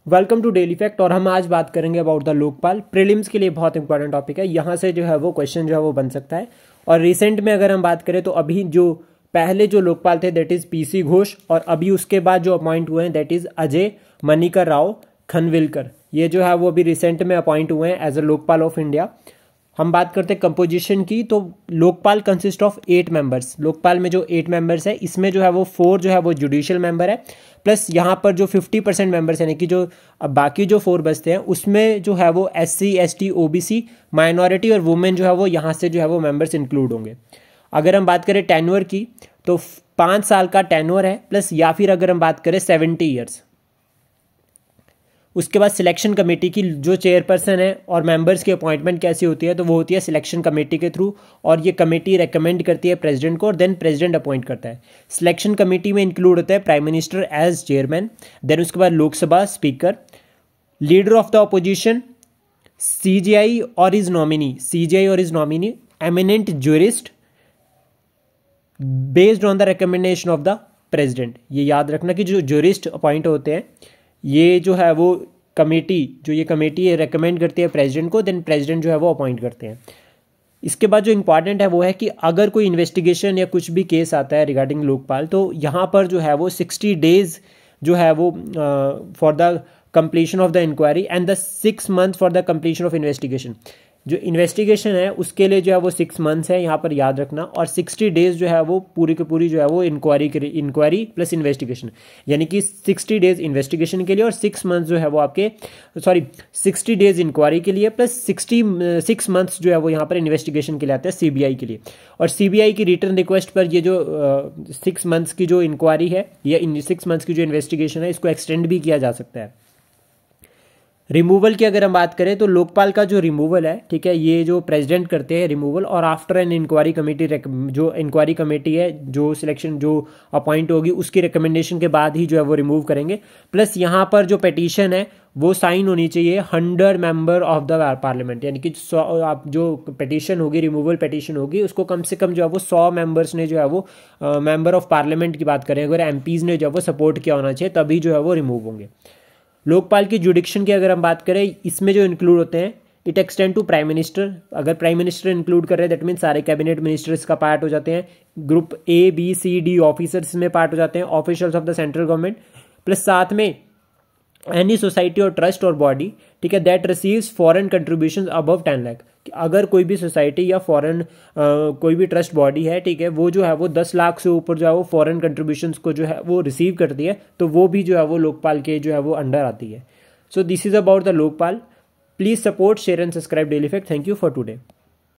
Welcome to daily fact. और हम आज बात करेंगे अबाउट द लोकपाल। प्रीलिम्स के लिए बहुत इंपॉर्टेंट टॉपिक है, यहाँ से जो है वो क्वेश्चन जो है वो बन सकता है। और रिसेंट में अगर हम बात करें तो अभी जो पहले जो लोकपाल थे दैट इज पीसी घोष, और अभी उसके बाद जो अपॉइंट हुए हैं दैट इज अजय मणिकर राव खनविलकर। ये जो है वो अभी रिसेंट में अपॉइंट हुए हैं as a Lokpal of India. हम बात करते हैं कंपोजिशन की, तो Lokpal consist of 8 members. Lokpal में जो 8 मेंबर्स है इसमें जो है वो 4 जो है वो जुडिशियल मेंबर है, प्लस यहाँ पर जो 50% मेंबर्स यानी कि जो बाकी जो 4 बचते हैं उसमें जो है वो SC ST OBC माइनॉरिटी और वुमेन जो है वो यहाँ से जो है वो मेंबर्स इंक्लूड होंगे। अगर हम बात करें टेन्योर की तो 5 साल का टेन्योर है, प्लस या फिर अगर हम बात करें 70 ईयर्स। उसके बाद सिलेक्शन कमेटी की जो चेयरपर्सन है और मेंबर्स की अपॉइंटमेंट कैसी होती है, तो वो होती है सिलेक्शन कमेटी के थ्रू, और ये कमेटी रेकमेंड करती है प्रेसिडेंट को और देन प्रेसिडेंट अपॉइंट करता है। सिलेक्शन कमेटी में इंक्लूड होता है prime minister as chairman, then उसके बाद Lok Sabha speaker, leader of the opposition, CJI और his nominee, eminent jurist based on the recommendation of the president. ये याद रखना कि जो ज्यूरिस्ट अपॉइंट होते हैं ये जो है वो ये कमेटी रेकमेंड करती है प्रेसिडेंट को, देन प्रेसिडेंट जो है वो अपॉइंट करते हैं। इसके बाद जो इंपॉर्टेंट है वो है कि अगर कोई इन्वेस्टिगेशन या कुछ भी केस आता है रिगार्डिंग लोकपाल, तो यहाँ पर जो है वो 60 डेज जो है वो for the completion of the inquiry and the 6 month for the completion of investigation. जो इन्वेस्टिगेशन है उसके लिए जो है वो 6 मंथ्स है यहाँ पर याद रखना, और 60 डेज जो है वो पूरी की पूरी जो है वो इंक्वायरी प्लस इन्वेस्टिगेशन, यानी कि 60 डेज इन्वेस्टिगेशन के लिए और 6 मंथ्स जो है वो 60 डेज इंक्वायरी के लिए प्लस 6 मंथ्स जो है वो यहाँ पर इन्वेस्टिगेशन के लिए आते हैं CBI के लिए। और CBI की रिटर्न रिक्वेस्ट पर ये जो 6 मंथ्स की जो इंक्वायरी है या 6 मंथ्स की जो इन्वेस्टिगेशन है इसको एक्सटेंड भी किया जा सकता है। रिमूवल की अगर हम बात करें तो लोकपाल का जो रिमूवल है, ठीक है, ये जो प्रेसिडेंट करते हैं रिमूवल, और आफ्टर एन इंक्वायरी कमेटी, जो इंक्वायरी कमेटी है जो सिलेक्शन जो अपॉइंट होगी उसकी रिकमेंडेशन के बाद ही जो है वो रिमूव करेंगे। प्लस यहाँ पर जो पिटीशन है वो साइन होनी चाहिए 100 मेंबर ऑफ द पार्लियामेंट, यानी कि आप जो पिटीशन होगी, रिमूवल पिटीशन होगी, उसको कम से कम जो है वो 100 मेंबर्स ने जो है वो मेंबर ऑफ पार्लियामेंट की बात करें अगर MPs ने जो है वो सपोर्ट किया होना चाहिए, तभी जो है वो रिमूव होंगे। लोकपाल की जुडिक्शन की अगर हम बात करें, इसमें जो इंक्लूड होते हैं it extend to prime minister. अगर प्राइम मिनिस्टर इंक्लूड कर रहे हैं दैट मीन सारे कैबिनेट मिनिस्टर्स का पार्ट हो जाते हैं। Group A B C D officers में पार्ट हो जाते हैं, officials of the central government, plus साथ में एनी सोसाइटी और ट्रस्ट और बॉडी, ठीक है, that receives foreign contributions above 10 lakh. अगर कोई भी सोसाइटी या फॉरेन कोई भी ट्रस्ट बॉडी है, ठीक है, वो जो है वो 10 लाख से ऊपर जो है वो फॉरेन कंट्रीब्यूशंस को जो है वो रिसीव करती है, तो वो भी जो है वो लोकपाल के जो है वो अंडर आती है। So this is about the Lokpal. Please support, share and subscribe daily fact. Thank you for today.